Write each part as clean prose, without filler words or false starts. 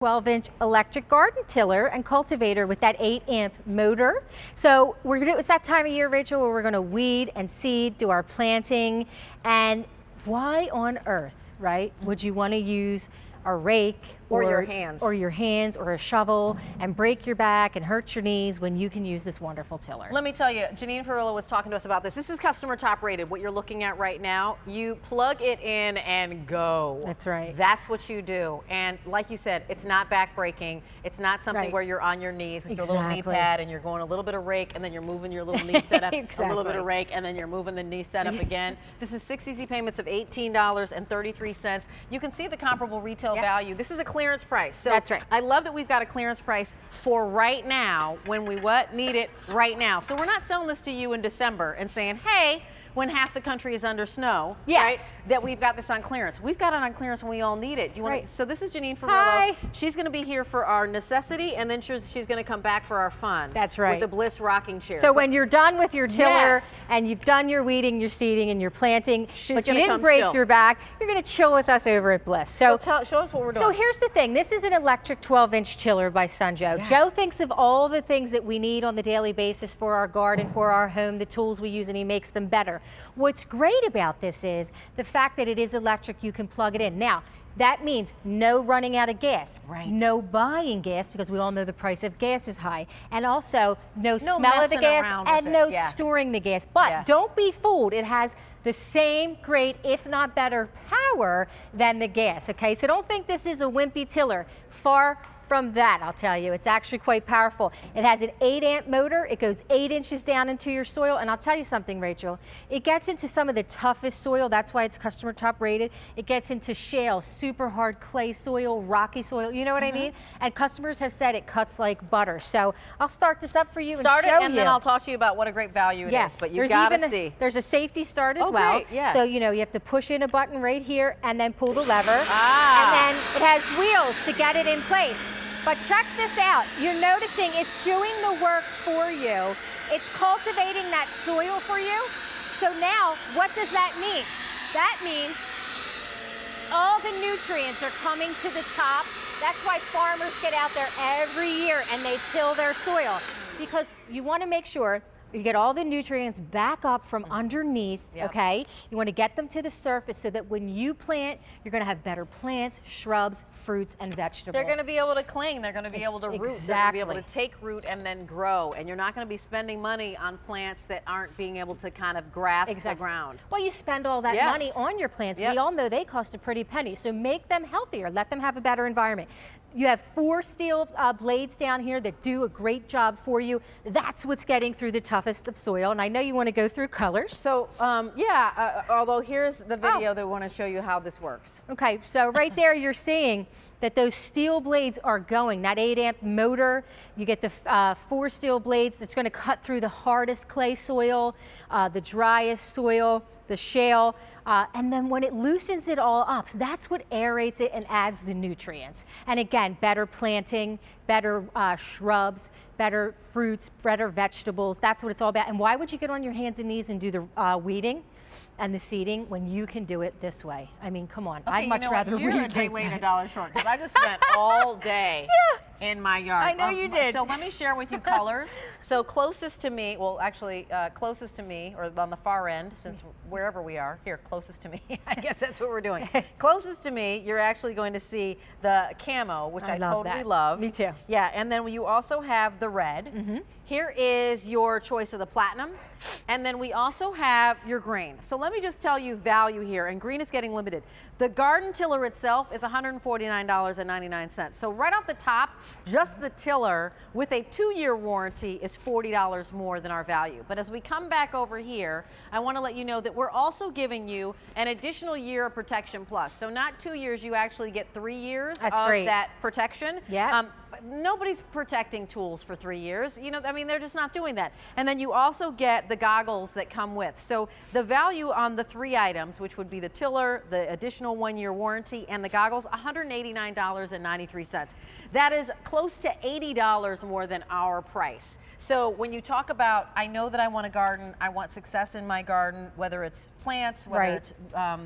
12-inch electric garden tiller and cultivator with that 8-amp motor. So it's that time of year, Rachel, where we're gonna weed and seed, do our planting, and why on earth, right, would you wanna use a rake or your hands or a shovel and break your back and hurt your knees when you can use this wonderful tiller? Let me tell you, Janine Ferrillo was talking to us about this. This is customer top rated, what you're looking at right now. You plug it in and go. That's right. That's what you do. And like you said, it's not back breaking. It's not something where you're on your knees with your little knee pad and you're going a little bit of rake and then you're moving your little knee setup, a little bit of rake, and then you're moving the knee setup again. This is 6 easy payments of $18.33. You can see the comparable retail value. This is a clearance price. So that's right. I love that we've got a clearance price for right now when we need it right now. So we're not selling this to you in December and saying, hey, when half the country is under snow, right, that we've got this on clearance. We've got it on clearance when we all need it. Do you want to? So this is Janine Ferrillo. Hi. She's going to be here for our necessity, and then she's going to come back for our fun. That's right. With the Bliss rocking chair. So when you're done with your tiller and you've done your weeding, your seeding, and your planting, but you didn't break your back, you're going to chill with us over at Bliss. So show us what we're doing. So here's the thing. This is an electric 12-inch tiller by Sunjoe. Joe thinks of all the things that we need on the daily basis for our garden, for our home, the tools we use, and he makes them better. What's great about this is the fact that it is electric. You can plug it in. Now, that means no running out of gas, no buying gas, because we all know the price of gas is high, and also no smell of the gas and no storing the gas. But don't be fooled. It has the same great, if not better, power than the gas, okay? So don't think this is a wimpy tiller. Far from that, I'll tell you. It's actually quite powerful. It has an 8-amp motor. It goes 8 inches down into your soil. And I'll tell you something, Rachel. It gets into some of the toughest soil. That's why it's customer top rated. It gets into shale, super hard clay soil, rocky soil. You know what I mean? And customers have said it cuts like butter. So I'll start this up for you and show you. And then I'll talk to you about what a great value it is. But you gotta see. There's a safety start as well. So you know you have to push in a button right here and then pull the lever. And then it has wheels to get it in place. But check this out. You're noticing it's doing the work for you. It's cultivating that soil for you. So now, what does that mean? That means all the nutrients are coming to the top. That's why farmers get out there every year and they till their soil, because you want to make sure you get all the nutrients back up from underneath, okay? You want to get them to the surface so that when you plant, you're going to have better plants, shrubs, fruits, and vegetables. They're going to be able to cling. They're going to be able to root. They're going to be able to take root and then grow. And you're not going to be spending money on plants that aren't being able to kind of grasp the ground. Well, you spend all that money on your plants. We all know they cost a pretty penny. So make them healthier. Let them have a better environment. You have 4 steel blades down here that do a great job for you. That's what's getting through the toughest of soil. And I know you want to go through colors. So, although here's the video that we want to show you how this works. Okay, so right there you're seeing that those steel blades are going. That 8-amp motor, you get the 4 steel blades that's going to cut through the hardest clay soil, the driest soil, the shale, and then when it loosens it all up, so that's what aerates it and adds the nutrients. And again, better planting, better shrubs, better fruits, better vegetables. That's what it's all about. And why would you get on your hands and knees and do the weeding and the seeding when you can do it this way? I mean, come on. I'd much rather weed. You're a day late, $1 short, because I just spent all day in my yard. I know you did. So let me share with you colors. So closest to me, well, actually, closest to me, or on the far end, since wherever we are, here, closest to me, I guess that's what we're doing. Closest to me, you're actually going to see the camo, which I totally love. Me too. Yeah, and then you also have the red. Here is your choice of the platinum, and then we also have your green. So let me just tell you value here, and green is getting limited. The garden tiller itself is $149.99. So right off the top, just the tiller with a 2-year warranty is $40 more than our value. But as we come back over here, I want to let you know that we're also giving you an additional year of protection plus. So not 2 years, you actually get 3 years of that protection. nobody's protecting tools for 3 years. You know, I mean, they're just not doing that. And then you also get the goggles that come with. So the value on the 3 items, which would be the tiller, the additional 1-year warranty, and the goggles, $189.93. That is close to $80 more than our price. So when you talk about, I know that I want to garden, I want success in my garden, whether it's plants, whether it's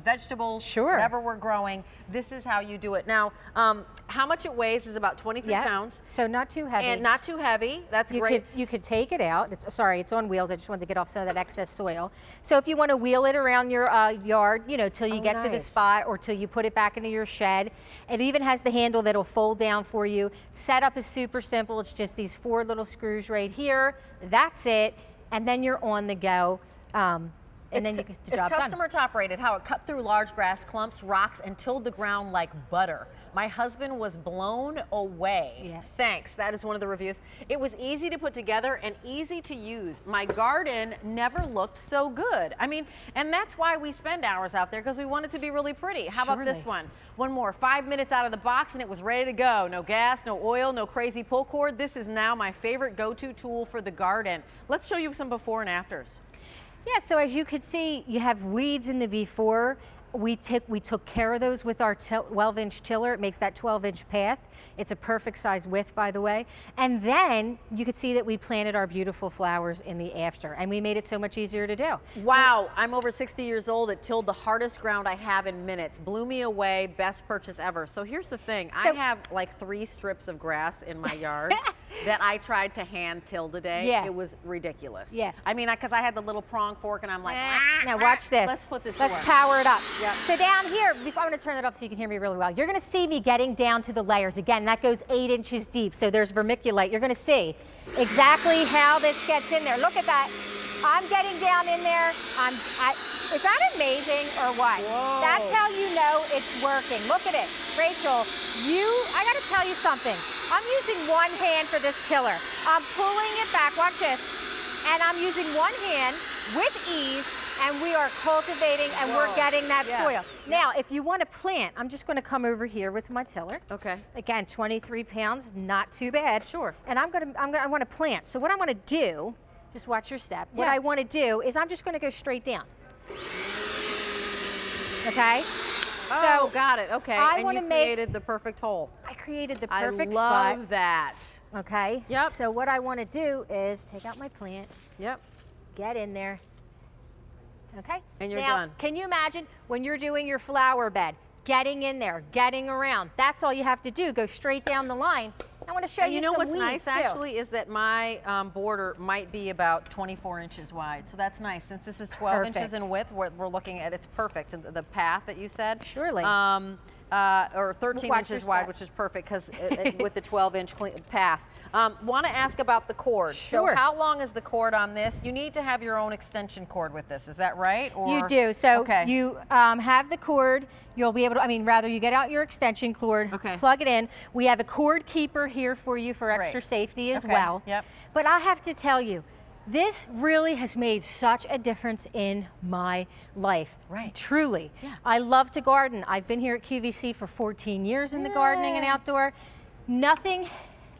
vegetables, whatever we're growing, this is how you do it. Now, how much it weighs is about 23 pounds. So not too heavy. And not too heavy. That's great. You could take it out. It's on wheels. I just wanted to get off some of that excess soil. So if you want to wheel it around your yard, you know, till you get to the spot or till you put it back into your shed. It even has the handle that'll fold down for you. Setup is super simple. It's just these 4 little screws right here. That's it. And then you're on the go. And then you get the job done. It's customer top rated, how it cut through large grass clumps, rocks, and tilled the ground like butter. My husband was blown away. Yeah. Thanks, that is one of the reviews. It was easy to put together and easy to use. My garden never looked so good. I mean, and that's why we spend hours out there, because we want it to be really pretty. How about this one? One more, 5 minutes out of the box and it was ready to go. No gas, no oil, no crazy pull cord. This is now my favorite go-to tool for the garden. Let's show you some before and afters. Yeah, so as you can see, you have weeds in the before. We took care of those with our 12-inch tiller. It makes that 12-inch path. It's a perfect size width, by the way. And then you could see that we planted our beautiful flowers in the after, and we made it so much easier to do. Wow, I'm over 60 years old. It tilled the hardest ground I have in minutes. Blew me away, best purchase ever. So here's the thing. I have like 3 strips of grass in my yard that I tried to hand till today. Yeah. It was ridiculous. Yeah. I mean, because I had the little prong fork and I'm like, now watch this. Let's put this to Let's work. power it up. Yep. So down here, I'm going to turn it up so you can hear me really well. You're going to see me getting down to the layers. Again, that goes 8 inches deep. So there's vermiculite. You're going to see exactly how this gets in there. Look at that. I'm getting down in there. Is that amazing or what? Whoa. That's how you know it's working. Look at it. Rachel, I got to tell you something. I'm using one hand for this tiller. I'm pulling it back. Watch this. And I'm using one hand with ease, and we are cultivating and we're getting that soil. Now, if you want to plant, I'm just going to come over here with my tiller. Okay. Again, 23 pounds, not too bad. Sure. And I want to plant. So what I want to do, just watch your step. What I want to do is I'm just going to go straight down. Okay? Oh, So got it. Okay. I and wanna you make- created the perfect hole. I created the perfect I love spot. that. Okay? Yep. So what I want to do is take out my plant, Yep. get in there. Okay? And you're now, done. Can you imagine when you're doing your flower bed, getting in there, getting around? That's all you have to do. Go straight down the line. I want to show And you you know some what's weeds, nice too. actually is that my border might be about 24 inches wide. So that's nice. Since this is 12 inches in width, we're looking at it's perfect. And the path that you said. Surely. Or 13 Watch inches your wide, step. which is perfect because with the 12-inch path. Want to ask about the cord. Sure. So how long is the cord on this? You need to have your own extension cord with this. Is that right? Or You do. So okay. you have the cord. You'll be able to, rather you get out your extension cord, plug it in. We have a cord keeper here for you for extra safety as well. Yep. But I have to tell you, this really has made such a difference in my life. Right. Truly. Yeah. I love to garden. I've been here at QVC for 14 years in the gardening and outdoor. Nothing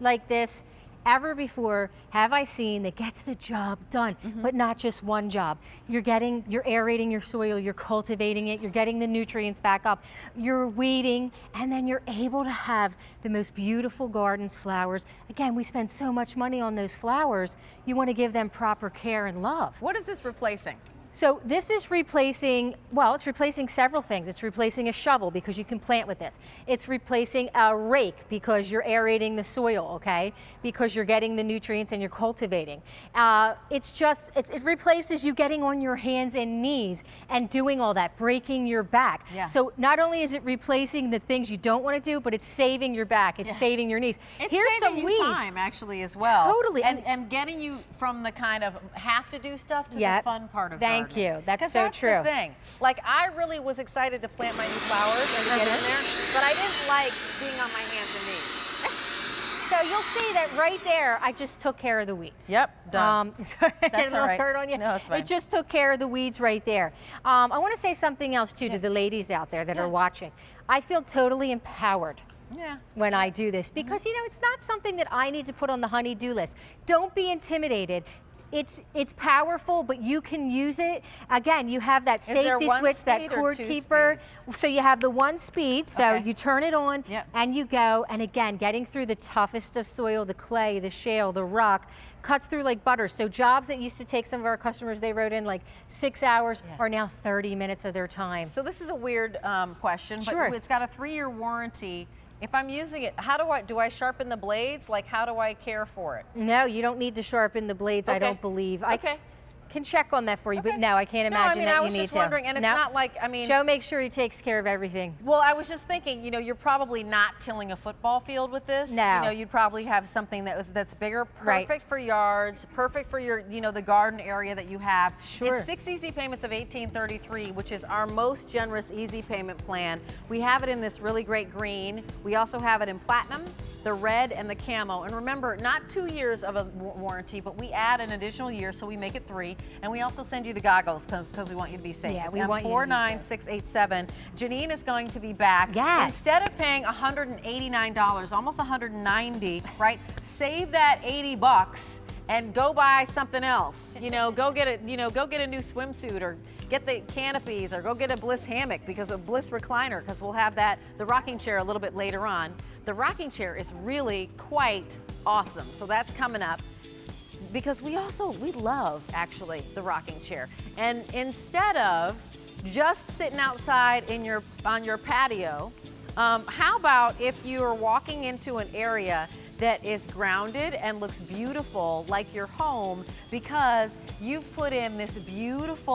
like this ever before have I seen that gets the job done, but not just one job. You're aerating your soil, you're cultivating it, you're getting the nutrients back up, you're weeding, and then you're able to have the most beautiful gardens, flowers. Again, we spend so much money on those flowers. You want to give them proper care and love. What is this replacing? So this is replacing, well, it's replacing several things. It's replacing a shovel because you can plant with this. It's replacing a rake because you're aerating the soil, okay? Because you're getting the nutrients and you're cultivating. It replaces you getting on your hands and knees and doing all that, breaking your back. Yeah. So not only is it replacing the things you don't want to do, but it's saving your back, it's saving your knees. It's Here's saving some you weeds. time actually as well. Totally. And getting you from the kind of have to do stuff to the fun part of gardening. Thank you. That's so that's true. The thing. Like I really was excited to plant my new flowers and get in there, but I didn't like being on my hands and knees. So you'll see that right there, I just took care of the weeds. Yep, done. Sorry, I That's get a little all right. hurt on you. No, it's fine. It just took care of the weeds right there. I want to say something else too to the ladies out there that are watching. I feel totally empowered when I do this, because you know, it's not something that I need to put on the honey-do list. Don't be intimidated. It's powerful, but you can use it. Again, you have that safety switch, that cord keeper. So you have the 1 speed, so you turn it on and you go. And again, getting through the toughest of soil, the clay, the shale, the rock, cuts through like butter. So jobs that used to take some of our customers, they wrote in like 6 hours, are now 30 minutes of their time. So this is a weird question, but it's got a 3-year warranty. If I'm using it, do I sharpen the blades? Like, how do I care for it? No, you don't need to sharpen the blades, I don't believe. I can check on that for you, but no, I can't imagine that you need to. I was just wondering, and it's not like, Joe makes sure he takes care of everything. Well, I was just thinking, you know, you're probably not tilling a football field with this. No. You know, you'd probably have something that's bigger, perfect for yards, perfect for your, you know, the garden area that you have. Sure. It's 6 easy payments of $18.33, which is our most generous easy payment plan. We have it in this really great green. We also have it in platinum, the red, and the camo. And remember, not 2 years of a warranty, but we add an additional year, so we make it 3. And we also send you the goggles because we want you to be safe. Yeah, it's we want you to be safe. M49687. Janine is going to be back. Yes. Instead of paying $189, almost $190, right? Save that $80 and go buy something else. You know, go get a new swimsuit, or get the canopies, or go get a Bliss hammock, because a Bliss recliner, because we'll have the rocking chair a little bit later on. The rocking chair is really quite awesome. So that's coming up. Because we love, actually, the rocking chair. And instead of just sitting outside on your patio, how about if you are walking into an area that is grounded and looks beautiful like your home, because you've put in this beautiful